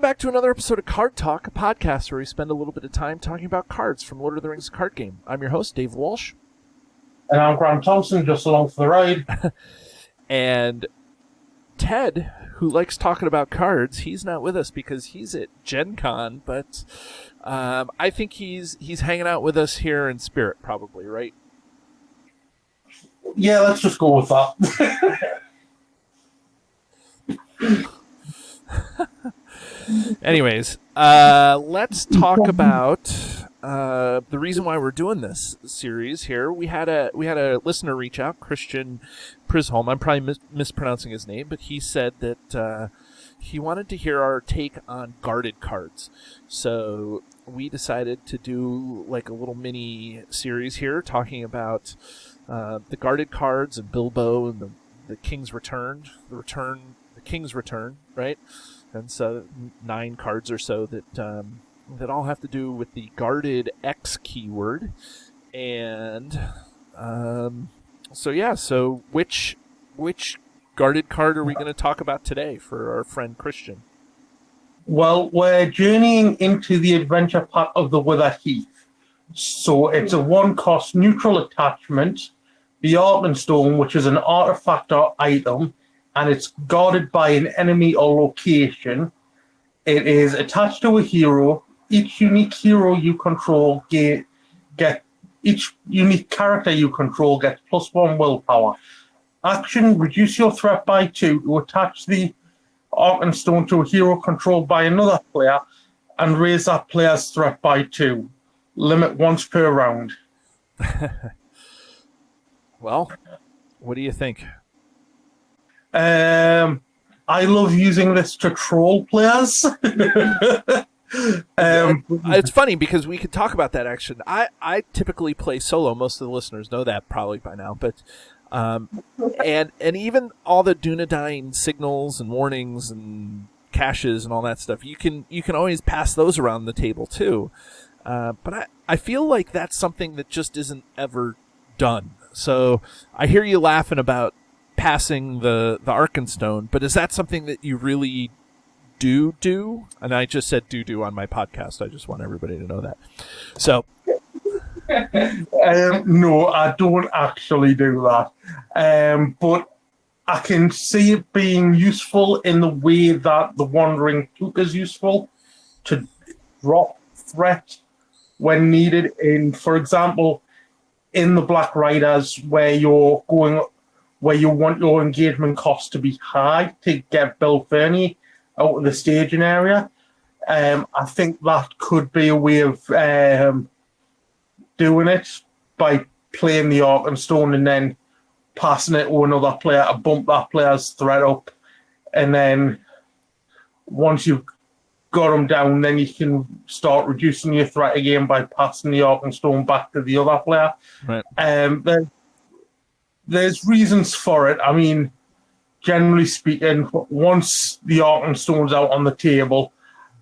back to another episode of Card Talk, a podcast where we spend a little bit of time talking about cards from Lord of the Rings card game. I'm your host, Dave Walsh. And I'm Grant Thompson, just along for the ride. And Ted, who likes talking about cards, he's not with us because he's at Gen Con, but I think he's hanging out with us here in spirit, probably, right? Yeah, let's just go with that. Anyways, let's talk about the reason why we're doing this series here. We had a listener reach out, Christian Prisholm. I'm probably mispronouncing his name, but he said that he wanted to hear our take on guarded cards. So we decided to do like a little mini series here, talking about the guarded cards and Bilbo and the King's Return, the King's Return, right? And so 9 cards or so that all have to do with the guarded X keyword. And so which guarded card are we going to talk about today for our friend Christian? Well, we're journeying into the adventure part of the Wither Heath. So it's a 1-cost neutral attachment, the Arkenstone, which is an artifact or item, and it's guarded by an enemy or location. It is attached to a hero. Each unique hero you control each unique character you control gets +1 willpower. Action: reduce your threat by 2 to attach the Arkenstone to a hero controlled by another player and raise that player's threat by 2. Limit once per round. Well, what do you think? I love using this to troll players. It's funny because we could talk about that action. I typically play solo. Most of the listeners know that probably by now, but and even all the Dunedain signals and warnings and caches and all that stuff, you can always pass those around the table too. But I feel like that's something that just isn't ever done. So I hear you laughing about passing the Arkenstone, but is that something that you really do? And I just said do on my podcast. I just want everybody to know that. So no, I don't actually do that. But I can see it being useful in the way that the Wandering Cloak is useful to drop threat when needed. For example, in the Black Riders, where you want your engagement cost to be high to get Bill Fernie out of the staging area. I think that could be a way of doing it by playing the Arkenstone and then passing it to another player to bump that player's threat up. And then once you've got them down, then you can start reducing your threat again by passing the Arkenstone back to the other player. Right. There's reasons for it. I mean, generally speaking, once the Arkenstone's out on the table,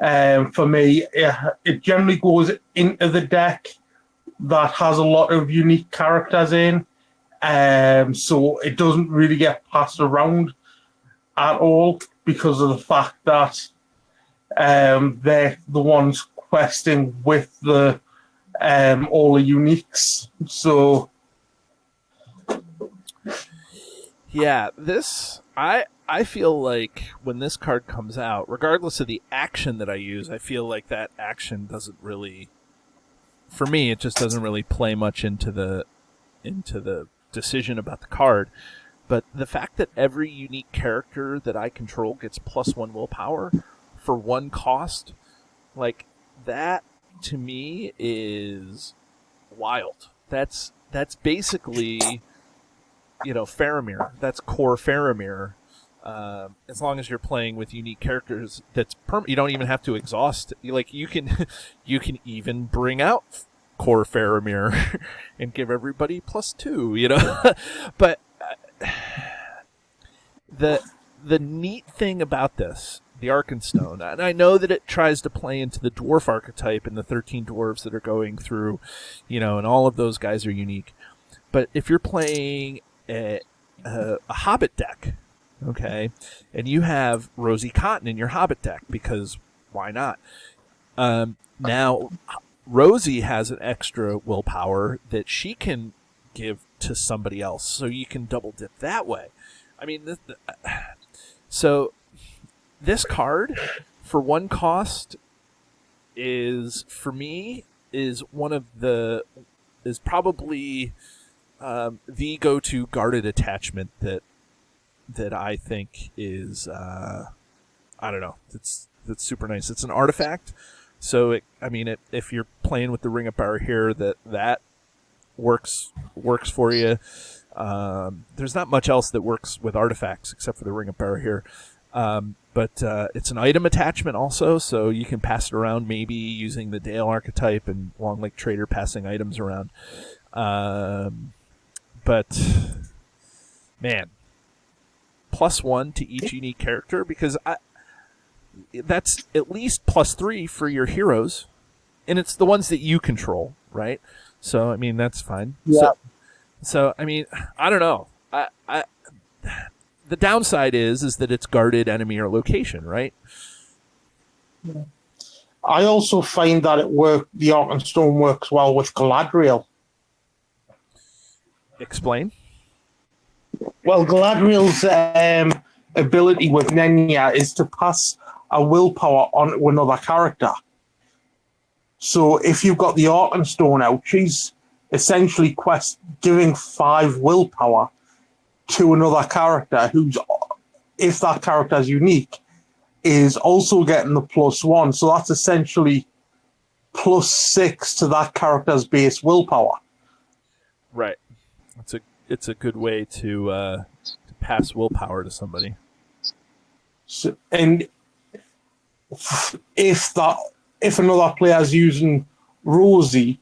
for me, it generally goes into the deck that has a lot of unique characters in. So it doesn't really get passed around at all because of the fact that they're the ones questing with the all the uniques. So yeah, I feel like when this card comes out, regardless of the action that I use, I feel like that action doesn't really, for me, it just doesn't really play much into the decision about the card. But the fact that every unique character that I control gets +1 willpower for 1 cost, like that to me is wild. That's basically, Faramir. That's core Faramir. As long as you're playing with unique characters, you don't even have to exhaust. Like you can even bring out core Faramir and give everybody +2. But the neat thing about this, the Arkenstone, and I know that it tries to play into the dwarf archetype and the 13 dwarves that are going through, and all of those guys are unique. But if you're playing a Hobbit deck, okay, and you have Rosie Cotton in your Hobbit deck because why not? Now, Rosie has an extra willpower that she can give to somebody else, so you can double dip that way. I mean, so this card for one cost is, for me, is probably the go-to guarded attachment that I think is I don't know. That's super nice. It's an artifact, so if you're playing with the Ring of Power here, that works for you. There's not much else that works with artifacts except for the Ring of Power here. But it's an item attachment also, so you can pass it around, maybe using the Dale archetype and Long Lake Trader passing items around. But man, +1 to each unique character, because that's at least +3 for your heroes, and it's the ones that you control, right? So I mean, that's fine. Yeah. So I mean, I don't know. The downside is that it's guarded enemy or location, right? Yeah. I also find that the Arkenstone works well with Galadriel. Explain. Well, Galadriel's ability with Nenya is to pass a willpower on to another character. So if you've got the Arkenstone out, she's essentially giving 5 willpower to another character who's, if that character is unique, is also getting the +1. So that's essentially +6 to that character's base willpower. Right. It's a good way to pass willpower to somebody. So, and if another player is using Rosie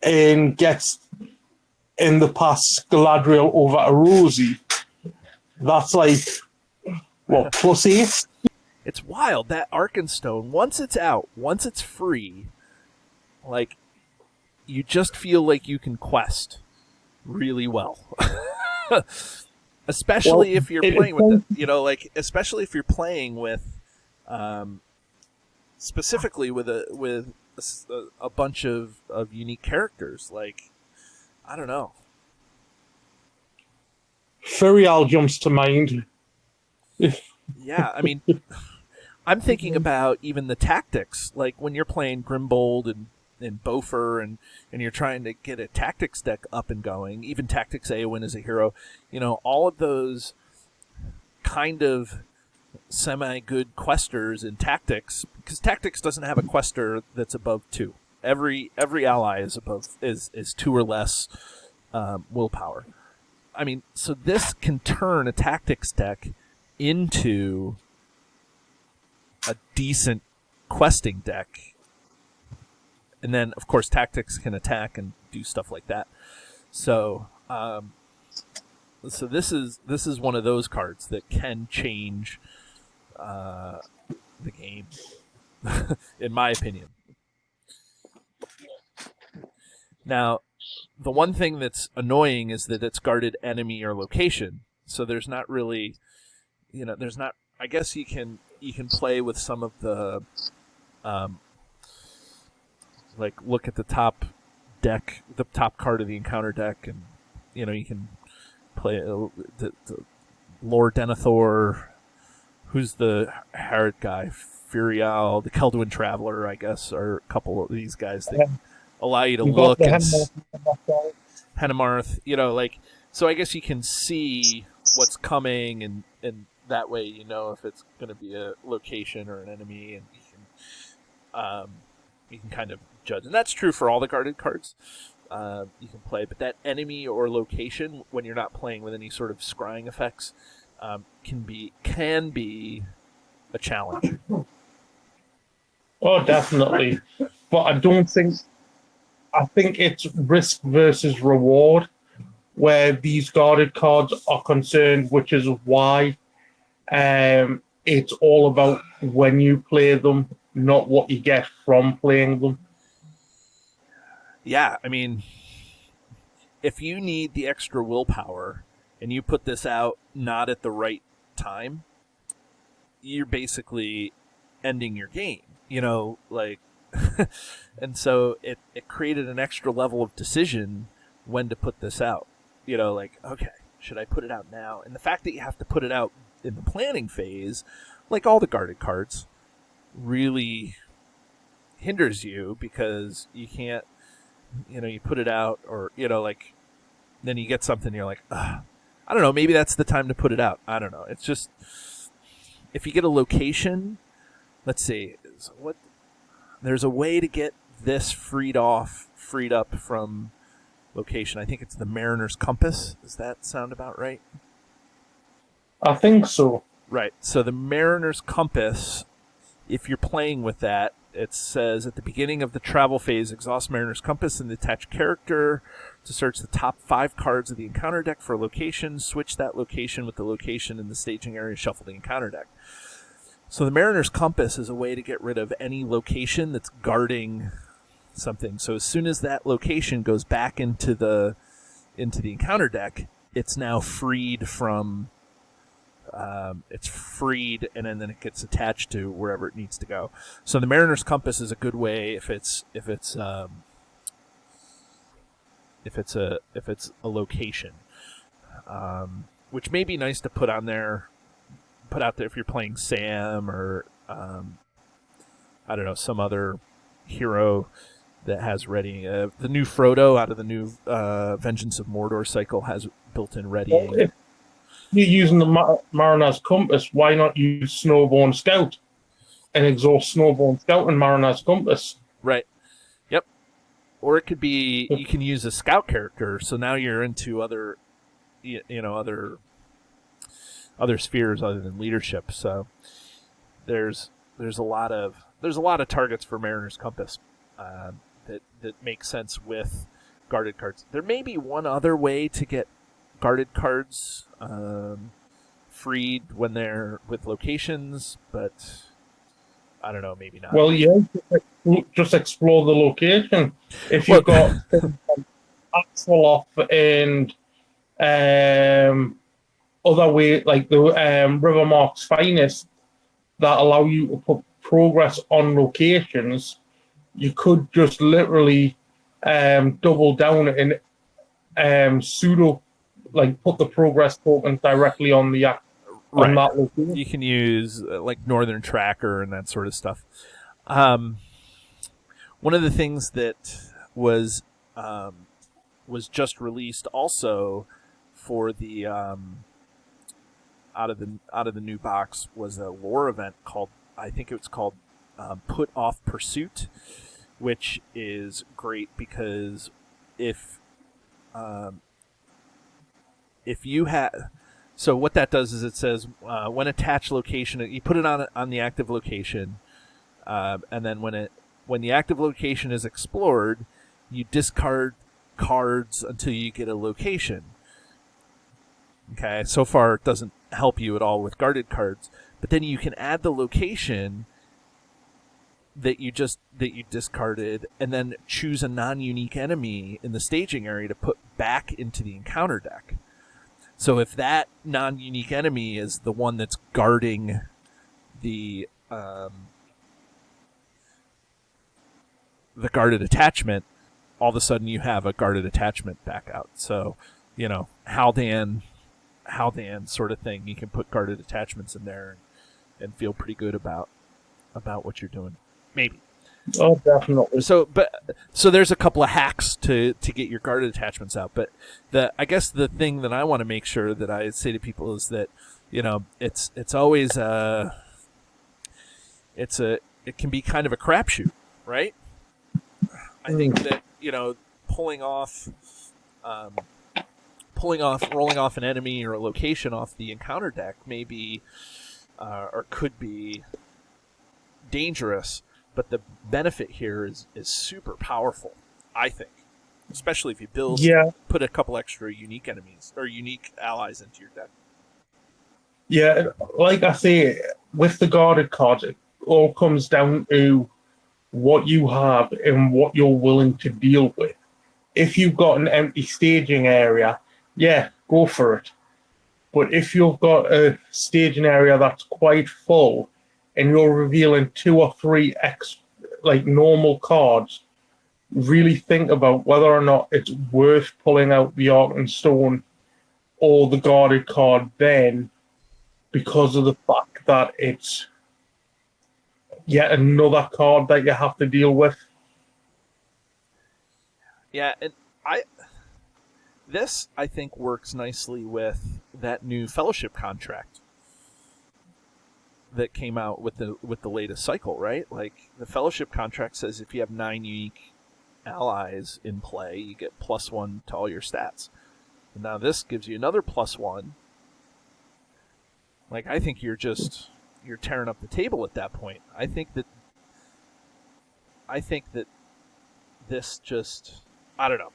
and gets in the pass Galadriel over a Rosie, that's like what, +8? It's wild, that Arkenstone, once it's out, once it's free, like, you just feel like you can quest really well. Especially if you're playing with it, especially if you're playing with specifically with a bunch of unique characters. Like, I don't know. Furial jumps to mind. Yeah, I mean, I'm thinking about even the tactics, like when you're playing Grimbold and Bofer and you're trying to get a tactics deck up and going, even Tactics Eowyn as a hero, all of those kind of semi-good questers in Tactics, because Tactics doesn't have a quester that's above 2. Every ally is above is 2 or less willpower. I mean, so this can turn a Tactics deck into a decent questing deck. And then, of course, Tactics can attack and do stuff like that. So, so this is one of those cards that can change the game, in my opinion. Now, the one thing that's annoying is that it's guarded enemy or location. So there's not really, there's not. I guess you can play with some of the. Like, look at the top deck, the top card of the encounter deck, and you can play the Lord Denethor, who's the Harrod guy, Furial, the Kelduin Traveler, I guess, are a couple of these guys that allow you to look and Henemarth, so I guess you can see what's coming, and that way if it's going to be a location or an enemy, and you can kind of judge. And that's true for all the guarded cards you can play. But that enemy or location, when you're not playing with any sort of scrying effects, can be a challenge. Oh, definitely. But I think it's risk versus reward where these guarded cards are concerned, which is why it's all about when you play them, not what you get from playing them. Yeah, I mean, if you need the extra willpower and you put this out not at the right time, you're basically ending your game, like, and so it created an extra level of decision when to put this out, like, okay, should I put it out now? And the fact that you have to put it out in the planning phase, like all the guarded cards, really hinders you, because you can't, you put it out, or, like, then you get something, you're like, ugh, I don't know, maybe that's the time to put it out. I don't know. It's just, if you get a location, let's see, there's a way to get this freed up from location. I think it's the Mariner's Compass. Does that sound about right? I think so. Right. So the Mariner's Compass, if you're playing with that, it says at the beginning of the travel phase, exhaust Mariner's Compass and the attached character to search the top 5 cards of the encounter deck for a location. Switch that location with the location in the staging area. Shuffle the encounter deck. So the Mariner's Compass is a way to get rid of any location that's guarding something. So as soon as that location goes back into the encounter deck, it's now freed from. It's freed, and then it gets attached to wherever it needs to go. So the Mariner's Compass is a good way if it's a location, which may be nice to put out there if you're playing Sam, or I don't know, some other hero that has ready. The new Frodo out of the new Vengeance of Mordor cycle has built-in readying. Well, if you're using the Mariner's Compass, why not use Snowborn Scout and exhaust Snowborn Scout and Mariner's Compass? Right. Yep. Or it could be you can use a scout character, so now you're into other spheres other than leadership. So there's a lot of targets for Mariner's Compass that make sense with guarded cards. There may be one other way to get guarded cards freed when they're with locations, but I don't know, maybe not. Well, yeah, just explore the location. If you've got Axeloff and other way, like the Rivermark's Finest, that allow you to put progress on locations, you could just literally double down and pseudo, like, put the progress token directly on the on that location. You can use like Northern Tracker and that sort of stuff. One of the things that was just released also for the out of the new box was a lore event called, I think it was called Put Off Pursuit, which is great because if you have, so what that does is it says when attached location, you put it on the active location, and then when the active location is explored, you discard cards until you get a location. Okay, so far it doesn't help you at all with guarded cards, but then you can add the location that you discarded, and then choose a non-unique enemy in the staging area to put back into the encounter deck. So if that non-unique enemy is the one that's guarding the guarded attachment, all of a sudden you have a guarded attachment back out. So, Haldan sort of thing. You can put guarded attachments in there and feel pretty good about what you're doing. Maybe. Oh, definitely. So there's a couple of hacks to get your guarded attachments out. But I guess the thing that I want to make sure that I say to people is that, it's always it can be kind of a crapshoot, right? I think that, rolling off an enemy or a location off the encounter deck may be or could be dangerous. But the benefit here is super powerful, I think, especially if you put a couple extra unique enemies or unique allies into your deck. Yeah, like I say, with the guarded cards, it all comes down to what you have and what you're willing to deal with. If you've got an empty staging area, yeah, go for it. But if you've got a staging area that's quite full, and you're revealing 2 or 3 normal cards, really think about whether or not it's worth pulling out the Arkenstone or the guarded card then, because of the fact that it's yet another card that you have to deal with. Yeah, and this I think works nicely with that new Fellowship contract that came out with the latest cycle, right? Like, the Fellowship contract says if you have 9 unique allies in play, you get +1 to all your stats. And now this gives you another +1. Like, I think you're tearing up the table at that point. I think that this just, I don't know.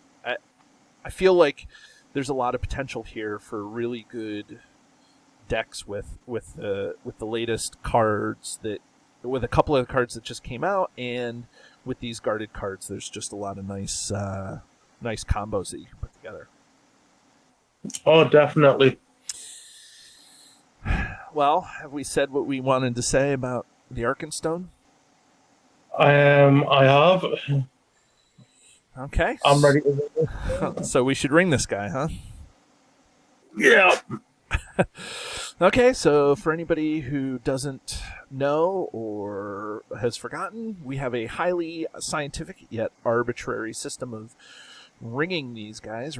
I feel like there's a lot of potential here for really good decks with the latest cards, with a couple of cards that just came out, and with these guarded cards. There's just a lot of nice combos that you can put together. Oh, definitely. Well, have we said what we wanted to say about the Arkenstone? I have. Okay. I'm ready to go. So we should ring this guy, huh? Yeah. Okay, so for anybody who doesn't know or has forgotten, we have a highly scientific yet arbitrary system of rating these guys.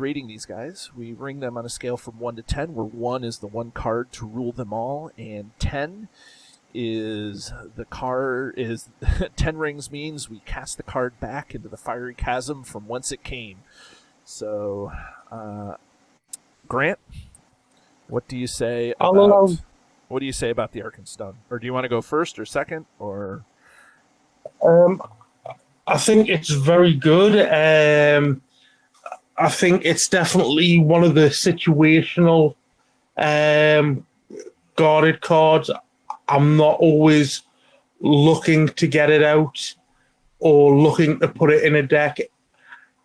We ring them on a scale from 1 to 10, where 1 is the one card to rule them all, and 10 is 10 rings means we cast the card back into the fiery chasm from whence it came. So, Grant, what do you say about the Arkenstone? Or do you want to go first or second, or? I think it's very good. I think it's definitely one of the situational guarded cards. I'm not always looking to get it out or looking to put it in a deck.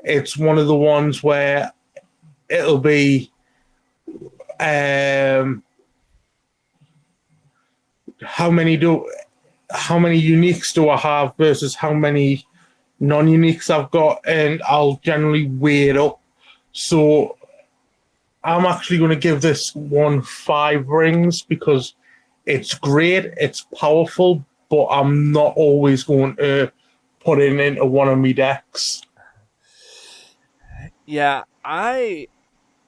It's one of the ones where it'll be how many uniques do I have versus how many non-uniques I've got, and I'll generally weigh it up. So I'm actually going to give this one 5 rings because it's great, it's powerful, but I'm not always going to put it into one of my decks. Yeah, I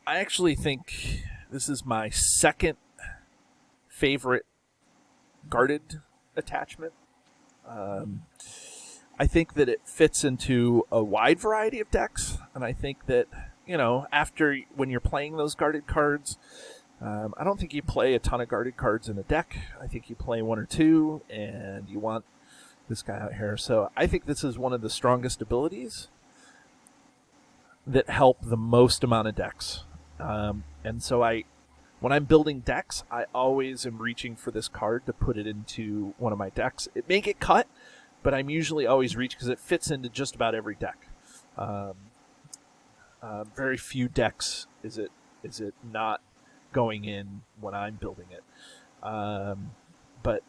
actually think this is my second favorite guarded attachment. I think that it fits into a wide variety of decks, and I think that, when you're playing those guarded cards, I don't think you play a ton of guarded cards in a deck. I think you play 1 or 2, and you want this guy out here. So I think this is one of the strongest abilities that help the most amount of decks. And so when I'm building decks, I always am reaching for this card to put it into one of my decks. It may get cut, but I'm usually always reaching because it fits into just about every deck. Very few decks is it not going in when I'm building it. But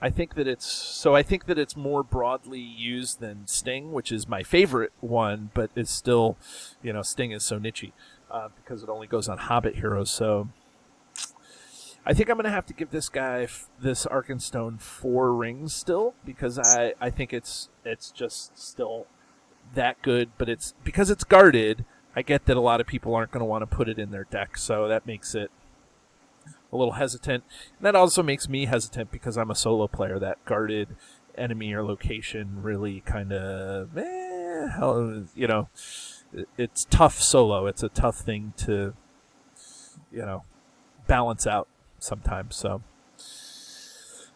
I think that it's more broadly used than Sting, which is my favorite one, but it's still, Sting is so niche because it only goes on Hobbit heroes. So I think I'm going to have to give this guy, this Arkenstone, 4 rings still, because I think it's just still that good, but it's because it's guarded. I get that a lot of people aren't going to want to put it in their deck, so that makes it a little hesitant. And that also makes me hesitant because I'm a solo player. That guarded enemy or location really kind of, it's tough solo. It's a tough thing to, balance out sometimes.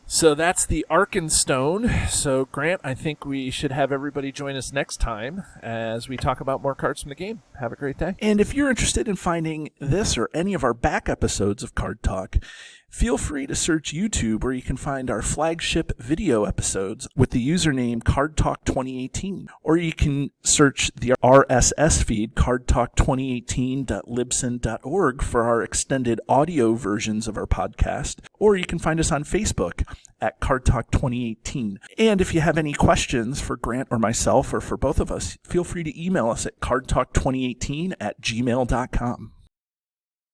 So that's the Arkenstone. So, Grant, I think we should have everybody join us next time as we talk about more cards from the game. Have a great day. And if you're interested in finding this or any of our back episodes of Card Talk, Feel free to search YouTube where you can find our flagship video episodes with the username Card Talk 2018. Or you can search the RSS feed, cardtalk2018.libsyn.org, for our extended audio versions of our podcast. Or you can find us on Facebook at Card Talk 2018. And if you have any questions for Grant or myself or for both of us, feel free to email us at cardtalk2018@gmail.com.